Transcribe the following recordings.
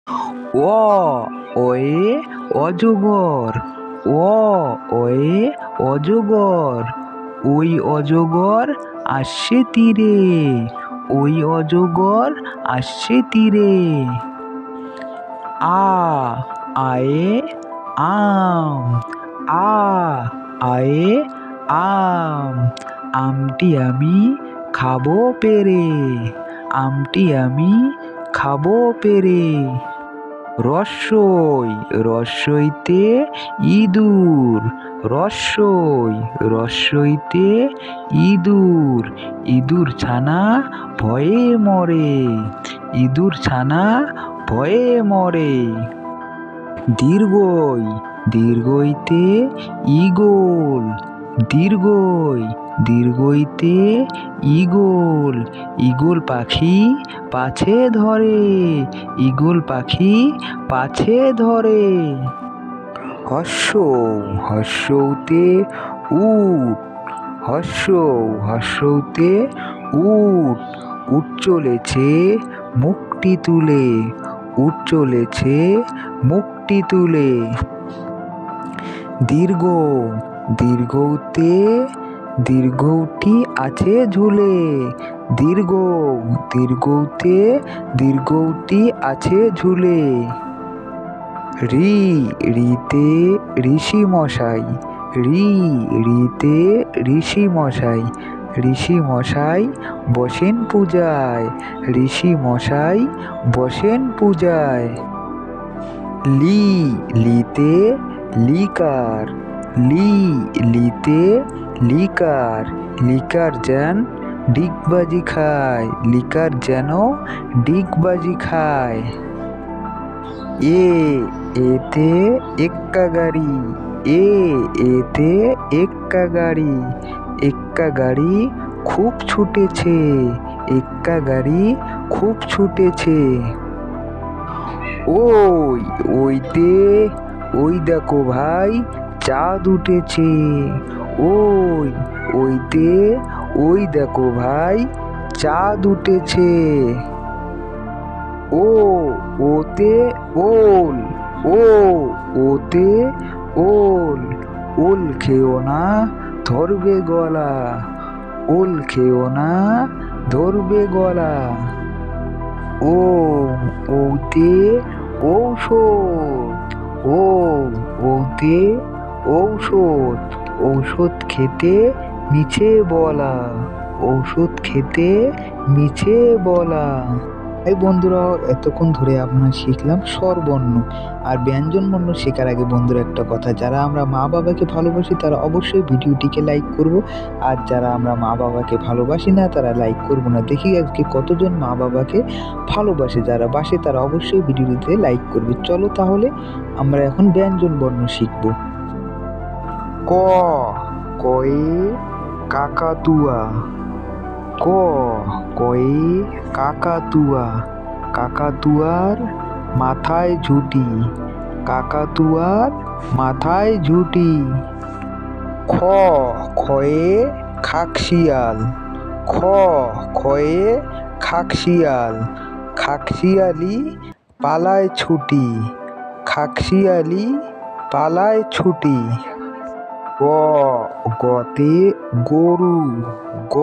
অ way অজগর। অ way অজগর। ওই অজগর আসছে তীরে। ওই অজগর আসছে তীরে। আ আয়ে আম। আ আয়ে আম। আমটি আমি খাবো পেরে। আমটি আমি খাবো পেরে। রস্যই রস্যইতে ইঁদুর। রস্যই রস্যইতে ইঁদুর। ইঁদুর ছানা ভয়ে মরে। ইঁদুর ছানা ভয়ে মরে। দীর্ঘই দীর্ঘইতে ঈগল। দীর্ঘই দীর্ঘইতে ঈগল। ঈগল পাখি পাছে ধরে। ঈগল পাখি পাছে ধরে। হর্ষৌ হর্ষৌতে উট। হর্ষৌ হর্ষৌতে উট। উট চলেছে মুখটি তুলে। উট চলেছে মুখটি তুলে। দীর্ঘ দীর্ঘতে দীর্ঘটি আছে ঝুলে। দীর্ঘ দীর্ঘতে দীর্ঘটি আছে ঝুলে। রি রিতে ঋষি মশাই। রি রিতে ঋষি মশাই। ঋষি মশাই বসেন পূজায়। ঋষি মশাই বসেন পূজায়। লি লিতে লিকার। লি লিতে লিকার। লিকার যেন ডিগবাজি খায়। লিকার যেন ডিগবাজি খায়। এ এতে এক্কা গাড়ি। এ এতে এক্কা গাড়ি। এক্কা গাড়ি খুব ছুটেছে। এক্কা গাড়ি খুব ছুটেছে। ওই ওইতে ওই দেখো ভাই চাঁদ উঠেছে। ওই ওইতে ওই দেখো ভাই চাঁদ উঠেছে। ও ওতে ওল। ও ওতে ওল। ওল খেও না ধরবে গলা। ওল খেও না ধরবে গলা। ও ওতে ঔষধ। ও ওতে ঔষধ। ঔষধ খেতে মিছে বলা। ঔষধ খেতে মিছে বলা। এই বন্ধুরা, এতক্ষণ ধরে আমরা শিখলাম স্বরবর্ণ আর ব্যঞ্জনবর্ণ। শেখার আগে বন্ধুরা একটা কথা, যারা আমরা মা বাবাকে ভালোবাসি তারা অবশ্যই ভিডিওটিকে লাইক করব। আর যারা আমরা মা বাবাকে ভালোবাসি না তারা লাইক করব না। দেখি আজকে কতজন মা বাবাকে ভালোবাসে। যারা বাসে তারা অবশ্যই ভিডিওটিতে লাইক করবে। চলো তাহলে আমরা এখন ব্যঞ্জনবর্ণ শিখব। ক কয়ে কাকাতুয়া। ক কয়ে কাকাতুয়া। কাকাতুয়ার মাথায় ঝুঁটি। কাকাতুয়ার মাথায় ঝুঁটি। খ খয়ে খাকশিয়াল। খ খয়ে খাকশিয়াল। খাকশিয়ালি পালায় ছুটি। খাকশিয়ালি পালায় ছুটি। গ গতে গরু। গ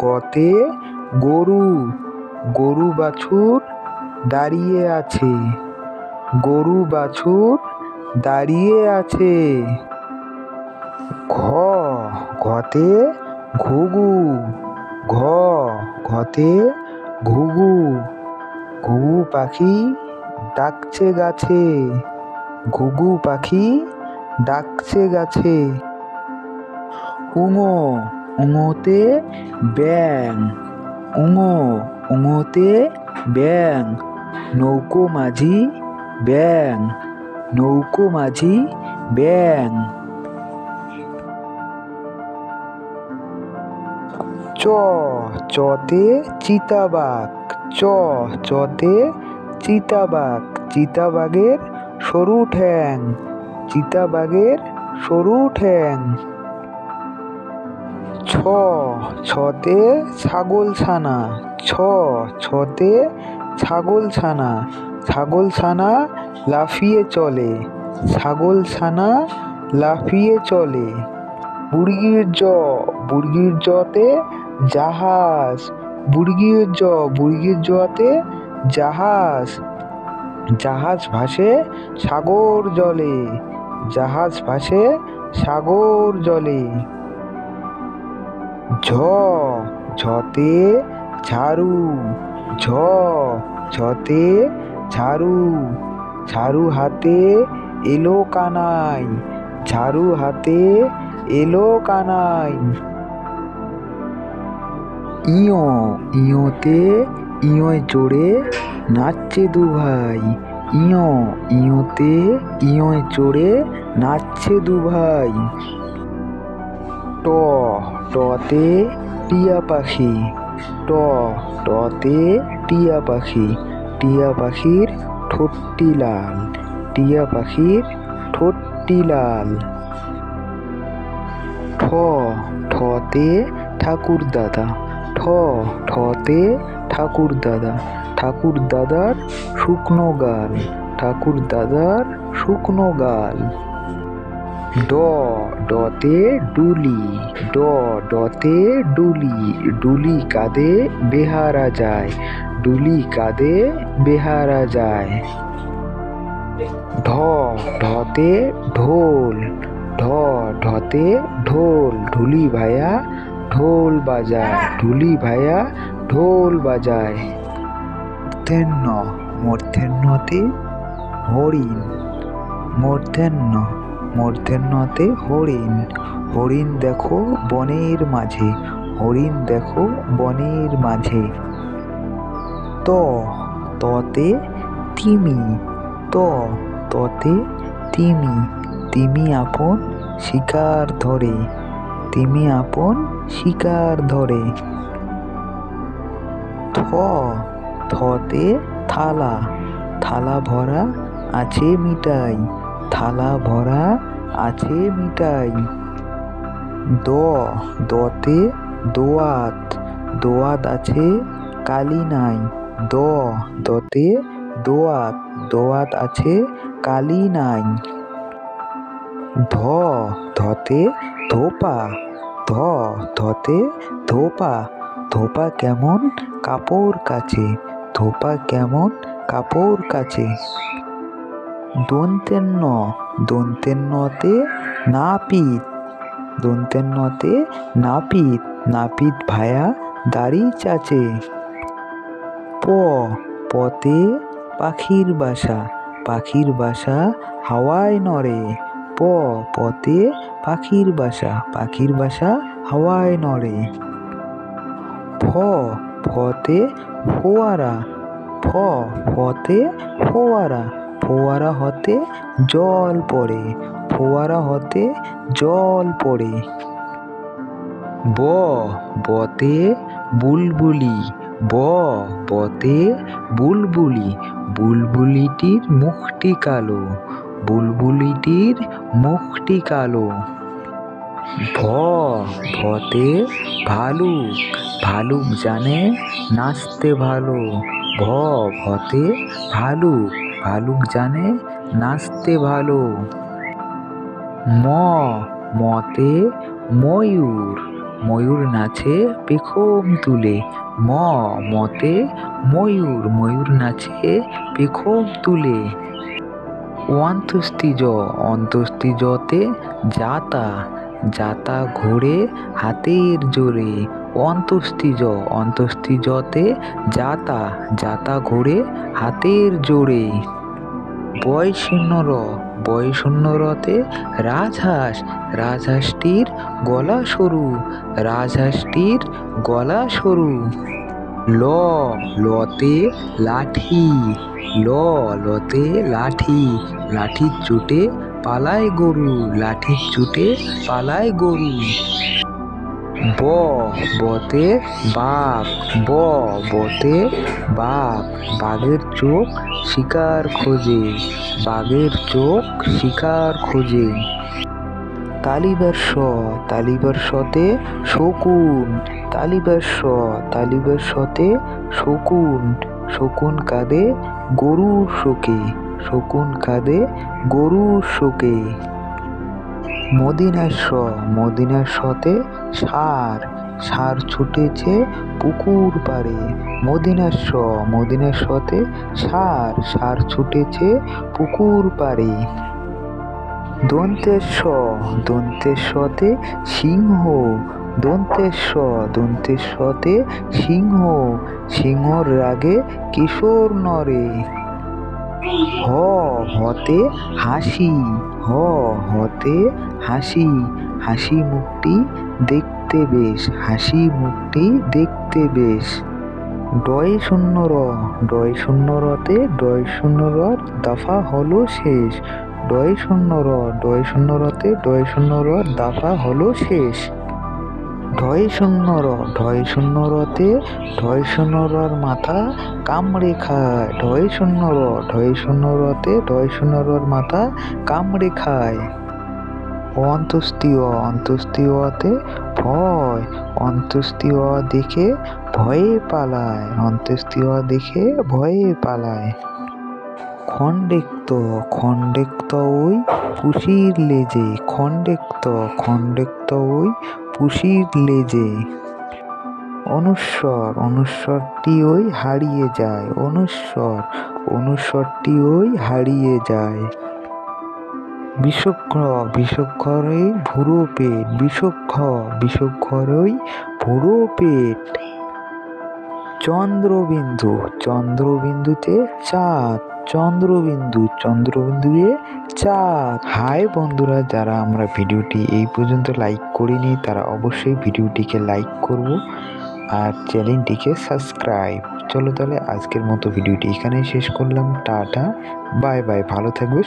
গতে গরু। গরু বাছুর দাঁড়িয়ে আছে। গরু বাছুর দাঁড়িয়ে আছে। ঘ ঘতে ঘুঘু। ঘ ঘতে ঘুঘু। ঘুঘু পাখি ডাকছে গাছে। ঘুঘু পাখি ডাকছে গাছে। উঙ উঙতে ব্যাঙ। উঙ উঙতে ব্যাঙ। নৌকো মাঝি ব্যাঙ। নৌকো মাঝি ব্যাঙ। চ চতে চিতাবাঘ। চ চতে চিতাবাঘ। চিতাবাঘের সরু ঠ্যাং। চিতাবাঘের সরু ঠ্যাং। ছ ছতে ছাগল ছানা। ছ ছতে ছাগল ছানা। ছাগলছানা লাফিয়ে চলে, ছাগলছানা লাফিয়ে চলে। বুর্গির জতে জাহাজ, বুর্গির জতে জাহাজ, জাহাজ ভাসে সাগর জলে, জাহাজ ভাসে সাগর জলে। ঝতে ঝাড়ু, ঝতে ঝাড়ু, ঝাড়ু হাতে এলো কানাই, ঝাড়ু হাতে এলো কানাই। ইয়োতে ইয়োয় চড়ে নাচছে দুভাই, ইয়োতে ইয়োয় চড়ে নাচছে দুভাই। টতে টিয়া পাখি, টতে টিয়া পাখি, টিয়া পাখির ঠোঁটটি লাল, টিয়া পাখির ঠোঁটটি লাল। ঠতে ঠাকুর দাদা, ঠতে ঠাকুর দাদা, ঠাকুর দাদার শুকনো গাল, ঠাকুর দাদার শুকনো গাল। ডতে ডুলি, ডতে ডুলি, ডুলি কাঁধে বেহারা যায়, ডুলি কাঁধে বেহারা যায়। ঢতে ঢোল, ঢতে ঢোল, ঢুলি ভাইয়া ঢোল বাজায়, ঢুলি ভাইয়া ঢোল বাজায়। মূর্ধন্যতে হরিণ, মূর্ধন্যতে হরিণ, হরিণ দেখো বনের মাঝে, হরিণ দেখো বনের মাঝে। ততে তিমি, ততে তিমি, তিমি আপন শিকার ধরে, তিমি আপন শিকার ধরে। থতে থালা, থালা ভরা আছে মিঠাই, থালা ভরা আছে মিঠাই। দতে দোয়াত, দোয়াত আছে কালি নাই, দতে দোয়াত, দোয়াত আছে কালি নাই। ধতে ধোপা, ধতে ধোপা, ধোপা কেমন কাপড় কাচে, ধোপা কেমন কাপড় কাচে। দন্তেন্যতে নাপিত, দন্তেন্যতে নাপিত, নাপিত ভায়া দাড়ি চাচে। পতে পাখির বাসা, পাখির বাসা হাওয়ায় নড়ে, পতে পাখির বাসা, পাখির বাসা হাওয়ায় নড়ে। ফতে ফোয়ারা, ফতে ফোয়ারা, ফোয়ারা হতে জল পড়ে, ফোয়ারা হতে জল পড়ে। বতে বুলবুলি, বতে বুলবুলি, বুলবুলিটির মুখটি কালো, বুলবুলিটির মুখটি কালো। ভতে ভালুক, ভালুক জানে নাচতে ভালো, ভতে ভালুক, ভালুক জানে নাচতে ভালো। মতে ময়ূর, ময়ূর নাচে পেখম তুলে, মতে ময়ূর, ময়ূর নাচে পেখম তুলে। অন্তস্তিজতে যাতা, যাতা ঘোরে হাতের জোরে, অন্তস্তিজতে যাতা, যাতা ঘোরে হাতের জোরে। বয়শূন্যরতে রাজহাঁস, রাজহাঁসটির গলা সরু, রাজহাঁসটির গলা সরু। লতে লাঠি, লতে লাঠি, লাঠির চোটে পালায় গরু, লাঠির চোটে পালায় গরু। বতে বাঘ, বতে বাঘ, বাঘের চোখ শিকার খোঁজে, বাঘের চোখ শিকার খোঁজে। তালিবর্ষতে শকুন, তালিবর্ষতে শকুন, শকুন কাঁধে গরুর শোকে, শকুন কাঁদে গরুর শোকে। মদিনার স, মদিনার সতে ষাঁড়, ষাঁড় ছুটেছে পুকুর পাড়ে। মদিনার স, মদিনার সতে ষাঁড়, ষাঁড় ছুটেছে পুকুর পাড়ে। দন্তের স, দন্তের সতে সিংহ, দন্তের স, দন্তের সতে সিংহ, সিংহর রাগে কিশোর নড়ে। হ, হতে হাসি, হ, হতে হাসি, হাসি মুখটি দেখতে বেশ, হাসি মুখটি দেখতে বেশ। ডয় শূন্য র, ডয় শূন্য রতে ডয় শূন্য রর দফা হলো শেষ। ডয় শূন্য র, ডয় শূন্য রতে ডয় শূন্য রর দফা হলো শেষ। ঢয় শূন্য র, ঢয় শূন্য রতে ঢয় শূন্য রর মাথা কামড়ে খায়। ঢয় শূন্য র, ঢয় শূন্য রতে ঢয় শূন্য রর মাথা কামড়ে খায়। অন্ত্যেষ্টিয়, অন্ত্যেষ্টিয়তে ভয়, অন্ত্যেষ্টিয় দেখে ভয়ে পালায়, অন্ত্যেষ্টিয় দেখে ভয়ে পালায়। খণ্ডেক্ত, খণ্ডেক্ত ওই পুষির লেজে, খণ্ডেক্ত, খণ্ডেক্ত ওই পুষির লেজে। অনুস্বর, অনুস্বরটি ওই হারিয়ে যায়, অনুস্বর, অনুস্বরটি ওই হারিয়ে যায়। বিষক্ষ, বিষক্ষরে ভুরো পেট, বিষক্ষ, বিষক্ষরই ভুরো পেট। চন্দ্রবিন্দু, চন্দ্রবিন্দুতে চাঁদ, চন্দ্রবিন্দু, চন্দ্রবিন্দুতে চাঁদ। হাই বন্ধুরা, যারা আমরা ভিডিওটি এই পর্যন্ত লাইক করিনি তারা অবশ্যই ভিডিওটিকে লাইক করব আর চ্যানেলটিকে সাবস্ক্রাইব। চলো তাহলে আজকের মতো ভিডিওটি এখানেই শেষ করলাম। টাটা, বাই বাই, ভালো থাকবে।